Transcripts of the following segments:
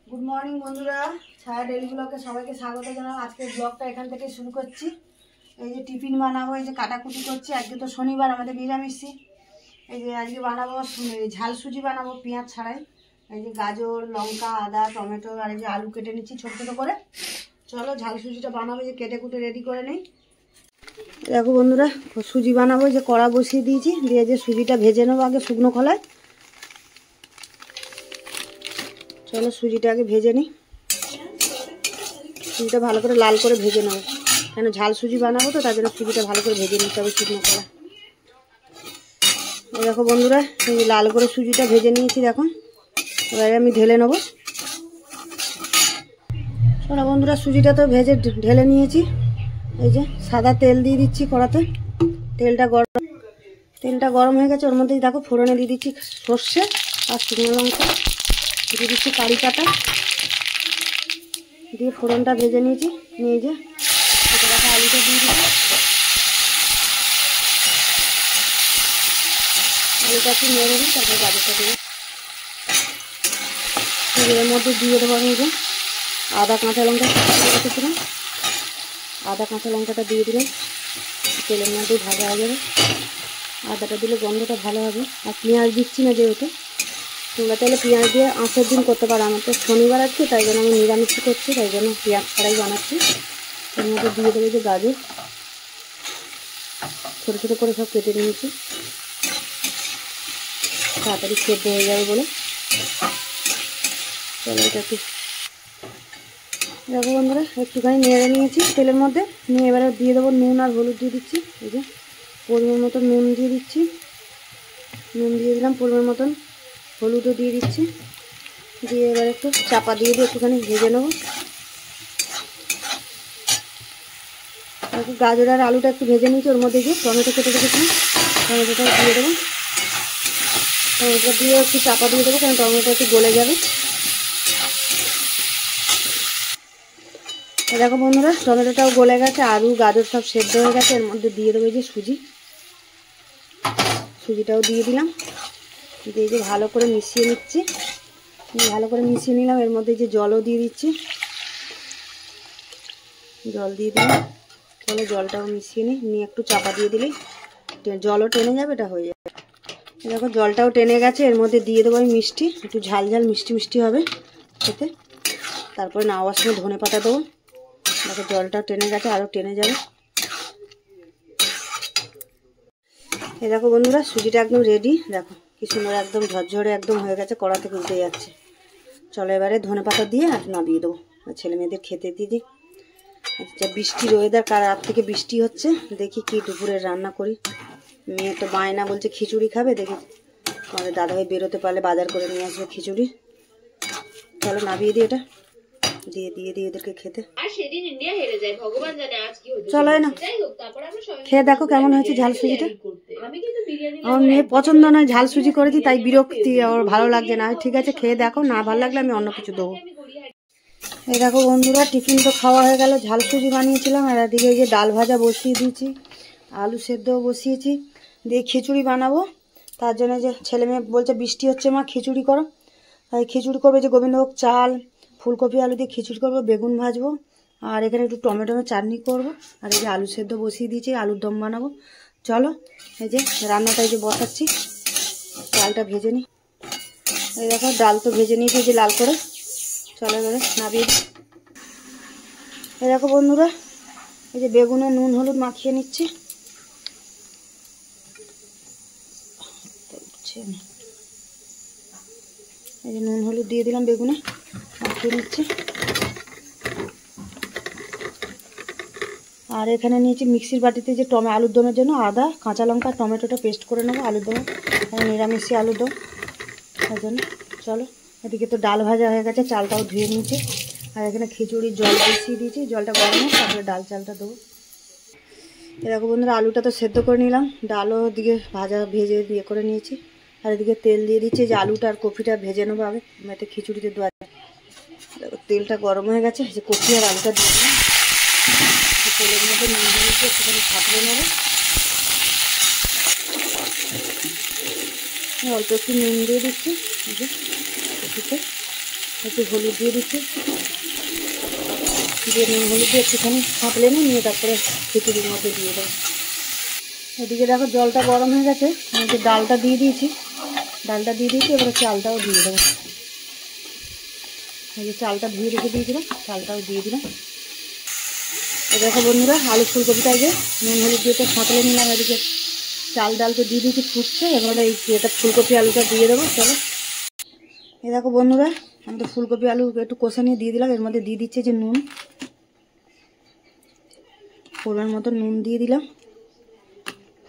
Good morning বন্ধুরা, ছায়া daily ব্লগে সবাইকে স্বাগত জানাই। আজকের ব্লগটা এখান থেকে শুরু করছি। এই যে টিফিন বানাবো, এই যে কাটাকুটি করছি। আজকে তো শনিবার, আমাদের নিরামিষি। এই যে আজকে বানাবো ঝাল সুজি বানাবো পেঁয়াজ ছাড়াই। এই যে গাজর, লঙ্কা, আদা, টমেটো আর এই যে আলু কেটে নিচ্ছি ছোটো ছোটো করে। চলো ঝাল সুজিটা বানাবো, যে কেটে কুটে রেডি করে নিই। দেখো বন্ধুরা, সুজি বানাবো, যে কড়া বসিয়ে দিয়েছি, দিয়ে যে সুজিটা ভেজে নেবো আগে শুকনো খোলায়। চলো সুজিটা আগে ভেজে নিই। সুজিটা ভালো করে লাল করে ভেজে নেবো, কেন ঝাল সুজি বানাবো তো, তার জন্য সুজিটা ভালো করে ভেজে নিতে হবে শুকনো করা। দেখো বন্ধুরা, এই লাল করে সুজিটা ভেজে নিয়েছি। দেখো এবারে আমি ঢেলে নেবো। শোনো বন্ধুরা, সুজিটা তো ভেজে ঢেলে নিয়েছি। এই যে সাদা তেল দিয়ে দিচ্ছি কড়াতে। তেলটা গরম হয়ে গেছে। ওর মধ্যেই দেখো ফোড়নে দিয়ে দিচ্ছি সর্ষে আর শুকনো লঙ্কা, দিয়ে দিচ্ছি কারি পাতা, দিয়ে ফোড়নটা ভেজে নিয়েছি। নিয়ে যে দেখো আলুটা দিয়ে দিচ্ছি। আলুটা একটু নেড়ে নিই, তারপর গাজরটা দেবো। এর মধ্যে দিয়ে দেবো আমি যে আদা কাঁচা লঙ্কা রেখেছিলাম, আদা কাঁচা লঙ্কাটা দিয়ে দিলাম। তেলের মধ্যে ভাজা হয়ে যাবে। আদাটা দিলে গন্ধটা ভালো হবে। আর পেঁয়াজ দিচ্ছি না, যেহেতু তোমরা তাহলে পেঁয়াজ দিয়ে আঁচের দিন করতে পারো। আমার তো শনিবার আছে, তাই জন্য আমি নিরামিষ করছি, তাই জন্য পেঁয়াজ ছাড়াই বানাচ্ছি। এর মধ্যে দিয়ে দেবো যে গাজর, ছোটো ছোটো করে সব কেটে নিয়েছি, তাড়াতাড়ি সেদ্ধ হয়ে যাবে বলে। চলো এটা একটু দেখো বন্ধুরা, একটুখানি নেড়ে নিয়েছি তেলের মধ্যে। নিয়ে এবারে দিয়ে দেবো নুন আর হলুদ দিয়ে দিচ্ছি। এই যে পরিমাণ মতন নুন দিয়ে দিচ্ছি, নুন দিয়ে দিলাম পরিমাণ মতন, হলুদও দিয়ে দিচ্ছি। দিয়ে এবার একটু চাপা দিয়ে একটুখানি ভেজে নেবো। গাজর আর আলুটা একটু ভেজে নিয়েছি। ওর মধ্যে যে টমেটো কেটে রেখেছিলাম, টমেটোটা দিয়ে দেবো। টমেটোটা দিয়ে একটু চাপা দিয়ে দেবো, কারণ টমেটোটা একটু গলে যাবে। দেখো বন্ধুরা, টমেটোটাও গলে গেছে, আলু গাজর সব সেদ্ধ হয়ে গেছে। এর মধ্যে দিয়ে দেবো যে সুজিটাও দিয়ে দিলাম। দিয়ে যে ভালো করে মিশিয়ে নিচ্ছি। ভালো করে মিশিয়ে নিলাম। এর মধ্যে যে জলও দিয়ে দিচ্ছি, জল দিয়ে দিলাম। তাহলে জলটাও মিশিয়ে নিয়ে একটু চাপা দিয়ে দিলেই জলও টেনে যাবে, এটা হয়ে যাবে। দেখো জলটাও টেনে গেছে। এর মধ্যে দিয়ে দেবো আমি মিষ্টি, একটু ঝাল ঝাল মিষ্টি মিষ্টি হবে খেতে। তারপরে নাওয়ার সময় ধনে পাতা দেবো। দেখো জলটা টেনে গেছে, আরও টেনে যাবে। এই দেখো বন্ধুরা, সুজিটা একদম রেডি। দেখো কি সুন্দর একদম ঝরঝরে একদম হয়ে গেছে, কড়া থেকে উঠে যাচ্ছে। চলো এবারে ধনে পাতা দিয়ে আর নামিয়ে দেবো, ছেলে মেয়েদের খেতে দিয়ে দিই। আচ্ছা, বৃষ্টির ওয়েদার, কার রাত থেকে বৃষ্টি হচ্ছে। দেখি কি দুপুরে রান্না করি। মেয়ে তো বায়না বলছে খিচুড়ি খাবে। দেখি আমাদের দাদাভাই বেরোতে পারলে বাজার করে নিয়ে আসবে খিচুড়ি। চলো নামিয়ে দিই, এটা দিয়ে এদেরকে খেতে। চলো না খেয়ে দেখো কেমন হয়েছে ঝাল সুজিটা। আমার মেয়ে পছন্দ নয় ঝাল সুজি করেছি, তাই বিরক্তি, আমার ভালো লাগছে না। ঠিক আছে খেয়ে দেখো, না ভালো লাগলে আমি অন্য কিছু দেবো। এই দেখো বন্ধুরা, টিফিন তো খাওয়া হয়ে গেল। ঝাল সুজি বানিয়েছিলাম, আর এদিকে যে ডাল ভাজা বসিয়ে দিয়েছি, আলু সেদ্ধও বসিয়েছি। দিয়ে খিচুড়ি বানাবো। তার জন্য যে ছেলে মেয়ে বলছে বৃষ্টি হচ্ছে মা খিচুড়ি করো, তাই খিচুড়ি করবে। যে গোবিন্দভোগ চাল, ফুলকপি আলু দিয়ে খিচুড়ি করবো, বেগুন ভাজবো, আর এখানে একটু টমেটো চাটনি করবো। আর এই যে আলু সেদ্ধ বসিয়ে দিয়েছি, আলুর দম বানাবো। চলো এই যে রান্নাটা এই যে বসাচ্ছি, ডালটা ভেজে নিই। এই দেখো ডাল তো ভেজে নিয়েছি যে লাল করে। চলো এবারে নামিয়ে দিই। এই দেখো বন্ধুরা, এই যে বেগুনে নুন হলুদ মাখিয়ে নিচ্ছি। এই যে নুন হলুদ দিয়ে দিলাম, বেগুনে মাখিয়ে নিচ্ছি। আর এখানে নিয়েছি মিক্সির বাটিতে যে আলুর দমের জন্য আদা কাঁচা লঙ্কা টমেটোটা পেস্ট করে নেবো আলুর দমে, নিরামিষি আলুর দম তার জন্য। চলো এদিকে তো ডাল ভাজা হয়ে গেছে, চালটাও ধুয়ে নিয়েছি। আর এখানে খিচুড়ির জল বসিয়ে দিয়েছি, জলটা গরম হোক, তারপরে ডাল চালটা দেবো। এরকম বন্ধুরা, আলুটা তো সেদ্ধ করে নিলাম, ডালও দিকে ভেজে দিয়ে করে নিয়েছি। আর এদিকে তেল দিয়ে দিচ্ছি, যে আলুটা আর কপিটা ভেজে নেবো আগে, এতে খিচুড়িতে দেওয়া। তেলটা গরম হয়ে গেছে, যে কপি আর আলুটা দিয়ে দিলাম। তেলের মধ্যে নুন দিয়ে একটুখানি ছাপিয়ে নেবো। অল্প একটু নুন দিয়ে দিচ্ছি কপিতে। একটু হলুদ দিয়ে দিচ্ছি, দিয়ে নুন হলুদ দিয়ে একটুখানি ফাটলে নিয়ে তারপরে খিচুড়ির মধ্যে দিয়ে দেবো। এদিকে দেখো জলটা গরম হয়ে গেছে, আমি ডালটা দিয়ে দিয়েছি, এবারে চালটাও দিয়ে দেবো। এই যে চালটা ধুয়ে রেখে দিয়েছিলাম, চালটাও দিয়ে দিলাম। দেখো বন্ধুরা আলু ফুলকপিটা যে নুন হলুদ দিয়ে তো ফাটলে নিলাম, এদিকে চাল ডাল তো দিয়ে দিয়েছি ফুটছে, এবারে এই এটা ফুলকপি আলুটা দিয়ে দেবো। চলো এই দেখো বন্ধুরা আমি তো ফুলকপি আলু একটু কষে নিয়ে দিয়ে দিলাম, এর মধ্যে দিয়ে দিচ্ছে যে নুন, পরিমাণ মতো নুন দিয়ে দিলাম,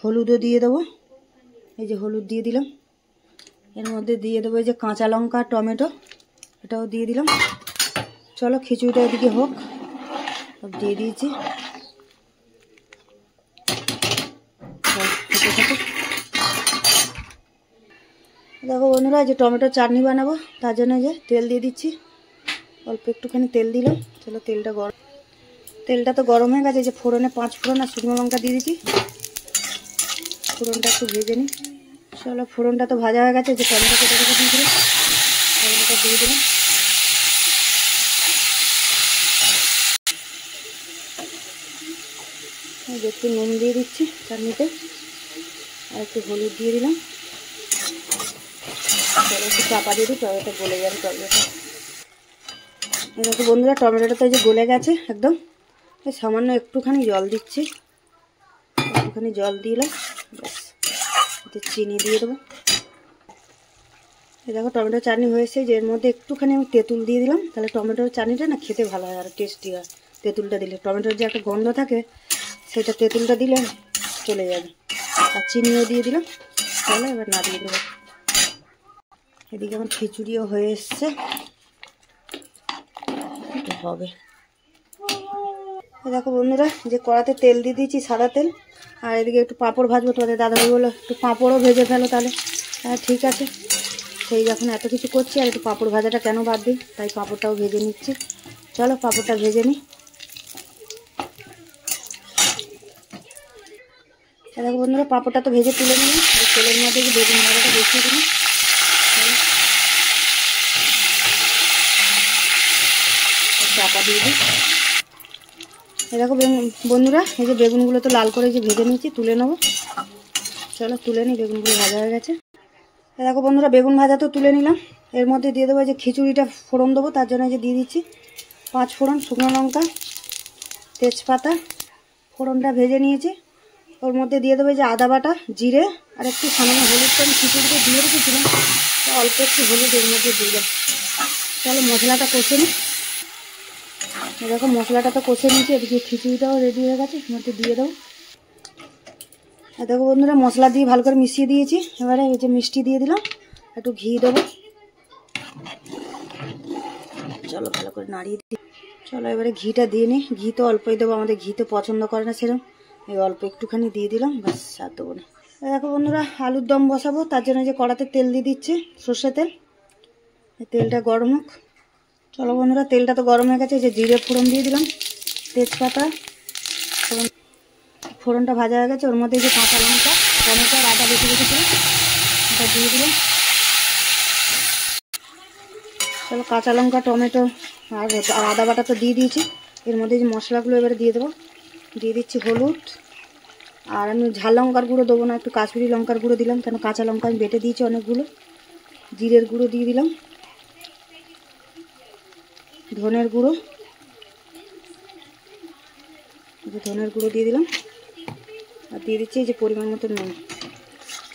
হলুদও দিয়ে দেবো, এই যে হলুদ দিয়ে দিলাম, এর মধ্যে দিয়ে দেবো এই যে কাঁচা লঙ্কা টমেটো এটাও দিয়ে দিলাম। চলো খিচুড়িটা এদিকে হোক, সব দিয়ে দিয়েছি। দেখো বন্ধুরা যে টমেটো চাটনি বানাবো তার জন্য যে তেল দিয়ে দিচ্ছি, অল্প একটুখানি তেল দিলাম। চলো তেলটা তো গরম হয়ে গেছে, যে ফোড়নে 5 ফোড়ন আর শুকনো লঙ্কা দিয়ে দিচ্ছি, ফোড়নটা একটু ভেজে নিই। চলো ফোড়নটা তো ভাজা হয়ে গেছে, যে টমেটো কেটে রেখে দিয়েছিলাম টমেটোটা দিয়ে দিলাম। একটু নুন দিয়ে দিচ্ছি চাটনিতে, আর একটু হলুদ দিয়ে দিলাম। একটু চাপা দিয়ে দিই, টমেটো গলে যাবে। টমেটোটা দেখো বন্ধুরা টমেটোটা তো এই যে গলে গেছে একদম, সামান্য একটুখানি জল দিচ্ছি, একটুখানি জল দিলাম, ব্যাস এতে চিনি দিয়ে দেবো। এই দেখো টমেটো চাটনি হয়েছে, যে এর মধ্যে একটুখানি আমি তেঁতুল দিয়ে দিলাম, তাহলে টমেটোর চাটনিটা না খেতে ভালো হয় আর টেস্টি হয়। তেঁতুলটা দিলে টমেটোর যে একটা গন্ধ থাকে সেটা তেঁতুলটা দিলে চলে যাবে। আর চিনিও দিয়ে দিলাম, তাহলে এবার নাড়িয়ে দেবো। এদিকে আমার খিচুড়িও হয়ে এসছে, হবে। দেখো বন্ধুরা যে কড়াতে তেল দিয়ে দিয়েছি সাদা তেল, আর এদিকে একটু পাঁপড় ভাজবো। তোমাদের দাদাভাই বললো একটু পাঁপড়ও ভেজে ফেলো, তাহলে হ্যাঁ ঠিক আছে, সেই যখন এত কিছু করছি আর একটু পাঁপড় ভাজাটা কেন বাদ দিই, তাই পাঁপড়টাও ভেজে নিচ্ছি। চলো পাঁপড়টা ভেজে নিই। দেখো বন্ধুরা পাঁপড়টা তো ভেজে তুলে নিলাম, আর তেলের মধ্যে বেগুন ভাজাটা বসিয়ে দিলাম। চাপা দিয়ে দিই। দেখো বন্ধুরা এই যে বেগুনগুলো তো লাল করে যে ভেজে নিয়েছি, তুলে নেবো। চলো তুলে নিই, বেগুনগুলো ভাজা হয়ে গেছে। দেখো বন্ধুরা বেগুন ভাজা তো তুলে নিলাম, এর মধ্যে দিয়ে দেবো যে খিচুড়িটা ফোড়ন দেবো, তার জন্য যে দিয়ে দিচ্ছি 5 ফোড়ন, শুকনো লঙ্কা, তেজপাতা, ফোড়নটা ভেজে নিয়েছি। ওর মধ্যে দিয়ে দেবো যে আদা বাটা, জিরে আর একটু সামান্য হলুদ, আমি খিচুড়িতে দিয়ে রেখেছিলাম, অল্প একটু হলুদ এর মধ্যে দিলাম। চলো মশলাটা কষে নিই। দেখো মশলাটা তো কষে নিয়েছি, এদিকে খিচুড়িটাও রেডি হয়ে গেছে, এর মধ্যে দিয়ে দেবো। দেখো বন্ধুরা মশলা দিয়ে ভালো করে মিশিয়ে দিয়েছি, এবারে এই যে মিষ্টি দিয়ে দিলাম, একটু ঘি দেবো। চলো ভালো করে নাড়িয়ে দিই। চলো এবারে ঘিটা দিয়ে নিই, ঘি তো অল্পই দেবো, আমাদের ঘি তো পছন্দ করে না সেরকম, এই অল্প একটুখানি দিয়ে দিলাম, ব্যাস আর দেবো না। দেখো বন্ধুরা আলুর দম বসাবো, তার জন্য যে কড়াতে তেল দিয়ে দিচ্ছে, সর্ষে তেল। তেলটা গরম হোক। চলো বন্ধুরা তেলটা তো গরম হয়ে গেছে, যে জিরে ফোড়ন দিয়ে দিলাম, তেজপাতা, ফোড়নটা ভাজা হয়ে গেছে, ওর মধ্যে যে কাঁচা লঙ্কা টমেটো আর আদা বেশি রেখেছিলাম ওটা দিয়ে দিলাম। চলো কাঁচা লঙ্কা টমেটো আর আদা বাটা তো দিয়ে দিয়েছি, এর মধ্যে যে মশলাগুলো এবারে দিয়ে দেবো। দিয়ে দিচ্ছি হলুদ, আর আমি ঝাল লঙ্কার গুঁড়ো দেবো না, একটু কাশ্মীরি লঙ্কার গুঁড়ো দিলাম, কেন কাঁচা লঙ্কা আমি বেটে দিয়েছি অনেকগুলো। জিরের গুঁড়ো দিয়ে দিলাম, ধনের গুঁড়ো, ধনের গুঁড়ো দিয়ে দিলাম, আর দিয়ে দিচ্ছি এই যে পরিমাণ মতো নুন।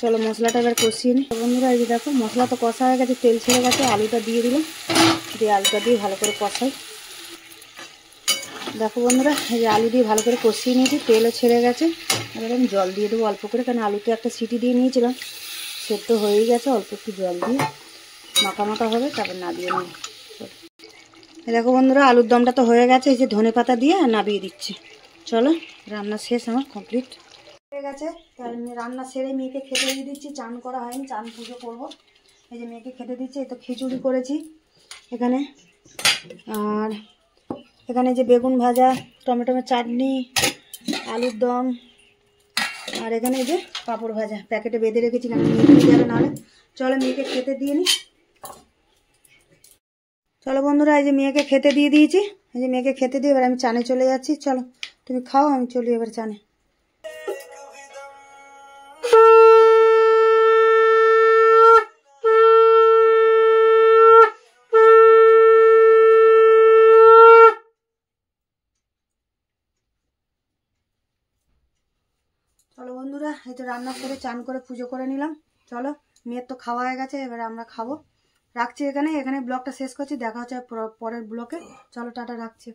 চলো মশলাটা এবার কষিয়ে নিই। বন্ধুরা এই যে দেখো মশলা তো কষা হয়ে গেছে, তেল ছেড়ে গেছে, আলুটা দিয়ে দিলাম, দিয়ে আলুটা দিয়ে ভালো করে কষাই। দেখো বন্ধুরা এই যে আলু দিয়ে ভালো করে কষিয়ে নিয়েছি, তেলও ছেড়ে গেছে। এবার আমি জল দিয়ে দেবো অল্প করে, কারণ আলুতে একটা সিটি দিয়ে নিয়েছিলাম, সেদ্ধ হয়েই গেছে, অল্প একটু জল দিয়ে মাখা মাখা হবে, তারপর নাবিয়ে নিই। দেখো বন্ধুরা আলুর দমটা তো হয়ে গেছে, এই যে ধনে পাতা দিয়ে নাবিয়ে দিচ্ছি। চলো রান্না শেষ, আমার কমপ্লিট হয়ে গেছে। তাই আমি রান্না সেরে মেয়েকে খেতে দিয়ে দিচ্ছি, চান করা হয়নি, চান পুজো করবো। এই যে মেয়েকে খেতে দিচ্ছি, এই তো খিচুড়ি করেছি এখানে, আর এখানে যে বেগুন ভাজা, টমেটোর চাটনি, আলুর দম, আর এখানে এই যে পাঁপড় ভাজা প্যাকেটে বেঁধে রেখেছিলাম, মেয়েকে যাবে নাহলে। চলো মেয়েকে খেতে দিয়ে নিই। চলো বন্ধুরা, এই যে মেয়েকে খেতে দিয়ে দিয়েছি, এই যে মেয়েকে খেতে দিয়ে এবার আমি চানে চলে যাচ্ছি। চলো তুমি খাও, আমি চলি এবার চানে। চলো বন্ধুরা, এই তো রান্না করে চান করে পুজো করে নিলাম। চলো, মেয়ের তো খাওয়া হয়ে গেছে, এবারে আমরা খাবো। রাখছি এখানে ব্লগটা শেষ করছি, দেখা হচ্ছে পরের ব্লগে। চলো টাটা, রাখছি।